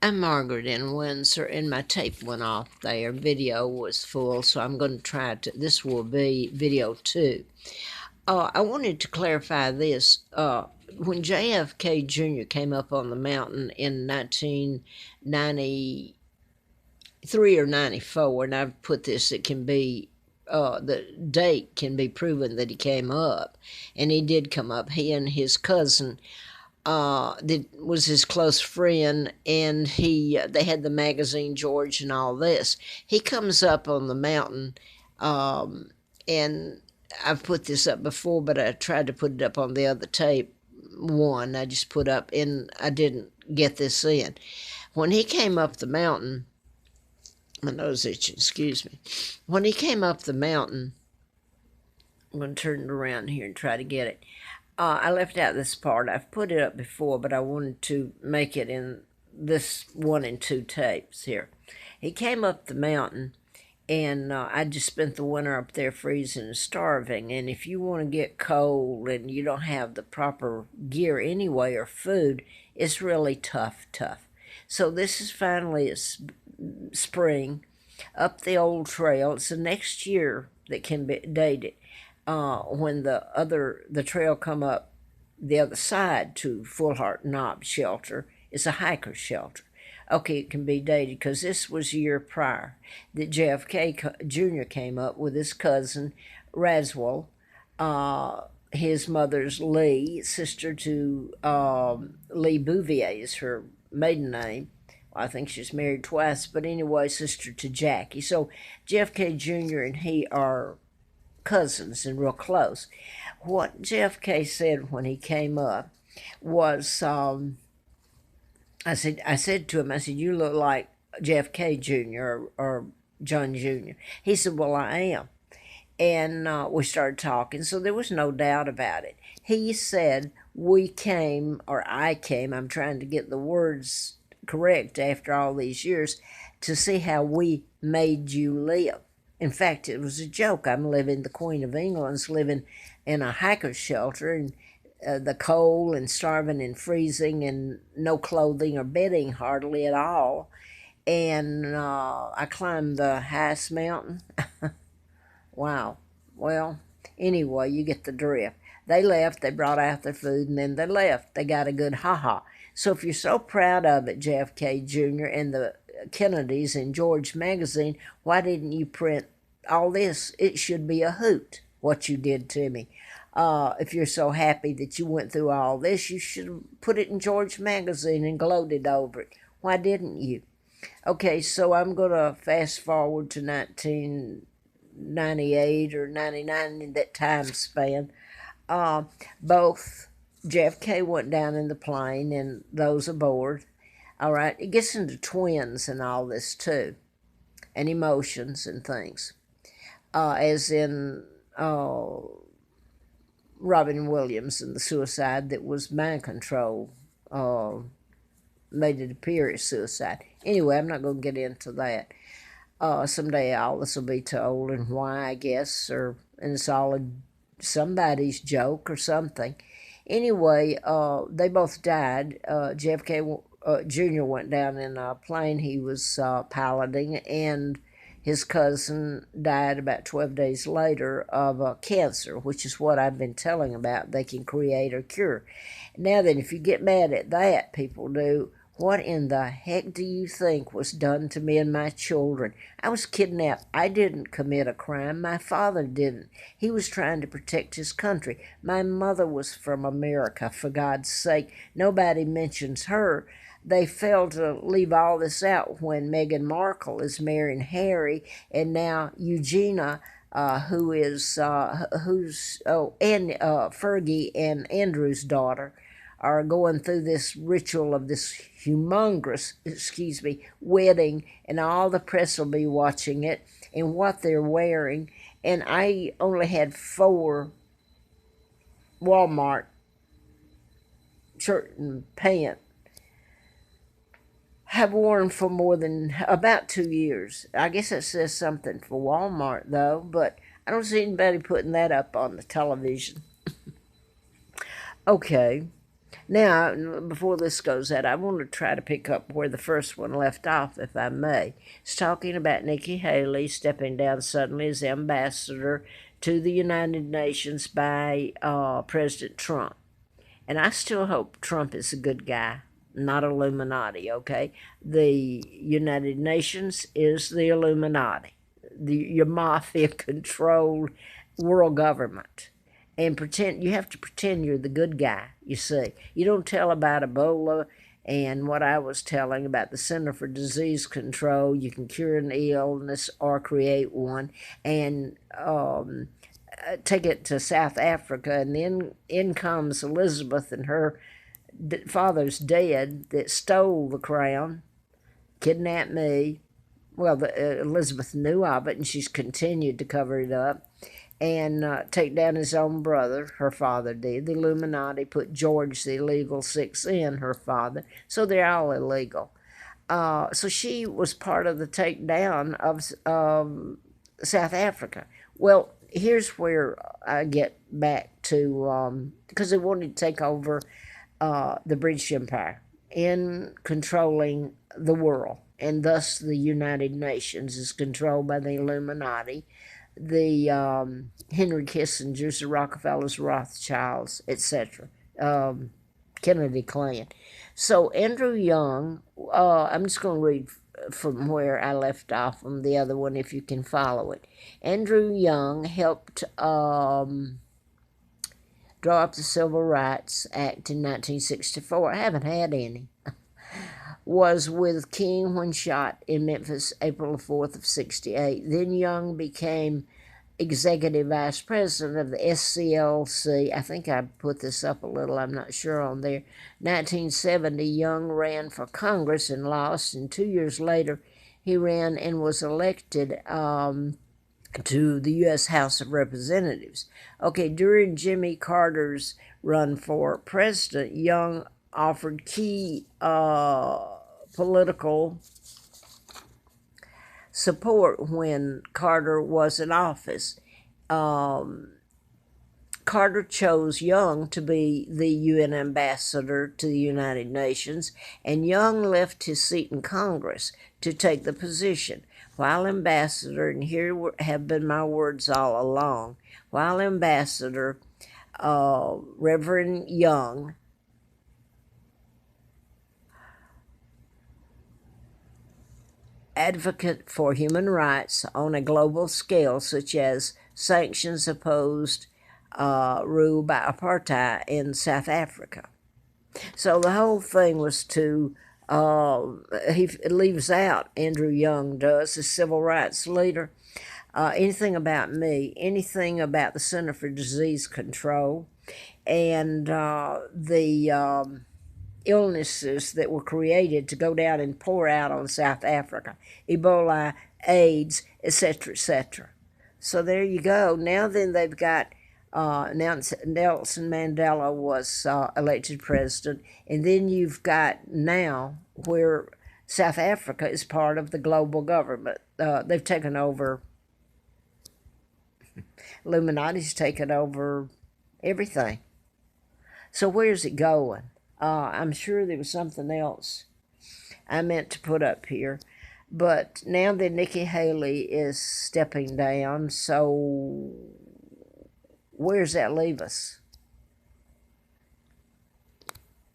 I'm Margaret in Windsor, and my tape went off there. Video was full, so I'm going to try to. This will be video 2. I wanted to clarify this. When JFK Jr. came up on the mountain in 1993 or 94, and I've put this, it can be the date can be proven that he came up, and he did come up. He and his cousin that was his close friend, and they had the magazine George and all this. He comes up on the mountain, and I've put this up before, but I tried to put it up on the other tape. One I just put up, and I didn't get this in. When he came up the mountain, my nose itching, excuse me. When he came up the mountain, I'm going to turn it around here and try to get it. I left out this part. I've put it up before, but I wanted to make it in this 1 and 2 tapes here. He came up the mountain, and I just spent the winter up there freezing and starving. And if you want to get cold and you don't have the proper gear anyway or food, it's really tough. So this is finally spring, up the old trail. It's the next year that can be dated. When the trail come up the other side to Full Heart Knob shelter, it's a hiker's shelter. Okay, it can be dated because this was a year prior that JFK Jr. came up with his cousin Raswell, his mother's Lee, sister to Lee Bouvier is her maiden name. I think she's married twice, but anyway, sister to Jackie. So JFK Jr. and he are cousins and real close. What JFK said when he came up was, I said to him, I said, you look like JFK Jr. or John Jr. He said, well, I am. And we started talking, so there was no doubt about it. He said, we came, or I came, I'm trying to get the words correct after all these years, to see how we made you live. In fact, it was a joke. The Queen of England's living in a hiker's shelter, and the cold and starving and freezing and no clothing or bedding hardly at all. And I climbed the highest mountain. Wow. Well, anyway, you get the drift. They left, they brought out their food, and then they left. They got a good ha-ha. So if you're so proud of it, JFK Jr. and the Kennedys and George magazine, why didn't you print all this? It should be a hoot, what you did to me. If you're so happy that you went through all this, you should have put it in George magazine and gloated over it. Why didn't you? Okay, so I'm going to fast forward to 1998 or 99 in that time span. Both JFK went down in the plane and those aboard. All right, it gets into twins and all this too, and emotions and things. As in Robin Williams and the suicide that was mind control, made it appear as suicide. Anyway, I'm not going to get into that. Someday all this will be told and why, I guess, and it's all somebody's joke or something. Anyway, they both died. JFK Jr. went down in a plane he was piloting, and his cousin died about 12 days later of cancer, which is what I've been telling about. They can create or cure. Now then, if you get mad at that, people do, what in the heck do you think was done to me and my children? I was kidnapped. I didn't commit a crime. My father didn't. He was trying to protect his country. My mother was from America, for God's sake. Nobody mentions her. They failed to leave all this out when Meghan Markle is marrying Harry, and now Eugenia, Fergie and Andrew's daughter, are going through this ritual of this humongous, wedding, and all the press will be watching it and what they're wearing. And I only had 4 Walmart shirt and pant have worn for more than about 2 years. I guess that says something for Walmart, though, but I don't see anybody putting that up on the television. Okay. Now, before this goes out, I want to try to pick up where the first one left off, if I may. It's talking about Nikki Haley stepping down suddenly as ambassador to the United Nations by President Trump. And I still hope Trump is a good guy, not Illuminati, okay? The United Nations is the Illuminati, your mafia-controlled world government. And you have to pretend you're the good guy, you see. You don't tell about Ebola and what I was telling about the Center for Disease Control. You can cure an illness or create one, and take it to South Africa, and then in comes Elizabeth, and her father's dead, that stole the crown, kidnapped me. Well, Elizabeth knew of it, and she's continued to cover it up, and take down his own brother. Her father did. The Illuminati put George the illegal six in, her father, so they're all illegal. So she was part of the takedown of South Africa. Well, here's where I get back to, because they wanted to take over the British Empire in controlling the world, and thus the United Nations is controlled by the Illuminati, the Henry Kissingers, the Rockefellers, Rothschilds, etc., Kennedy clan. So Andrew Young, I'm just going to read from where I left off from the other one, if you can follow it. Andrew Young helped draw up the Civil Rights Act in 1964. I haven't had any. Was with King when shot in Memphis, April 4th of 68. Then Young became executive vice president of the SCLC. I think I put this up a little, I'm not sure on there. 1970, Young ran for Congress and lost, and 2 years later he ran and was elected to the U.S. House of Representatives. Okay, during Jimmy Carter's run for president, Young offered key political support when Carter was in office. Carter chose Young to be the UN ambassador to the United Nations, and Young left his seat in Congress to take the position. While ambassador, and here have been my words all along, while ambassador, Reverend Young advocate for human rights on a global scale, such as sanctions opposed rule by apartheid in South Africa. So the whole thing was to, he leaves out, Andrew Young does, the civil rights leader, anything about me, anything about the Center for Disease Control, and the illnesses that were created to go down and pour out on South Africa, Ebola, AIDS, etc., etc. So there you go. Now then they've got, Nelson Mandela was elected president, and then you've got now where South Africa is part of the global government. They've taken over, Illuminati's taken over everything. So where's it going? I'm sure there was something else I meant to put up here. But now that Nikki Haley is stepping down, so where does that leave us?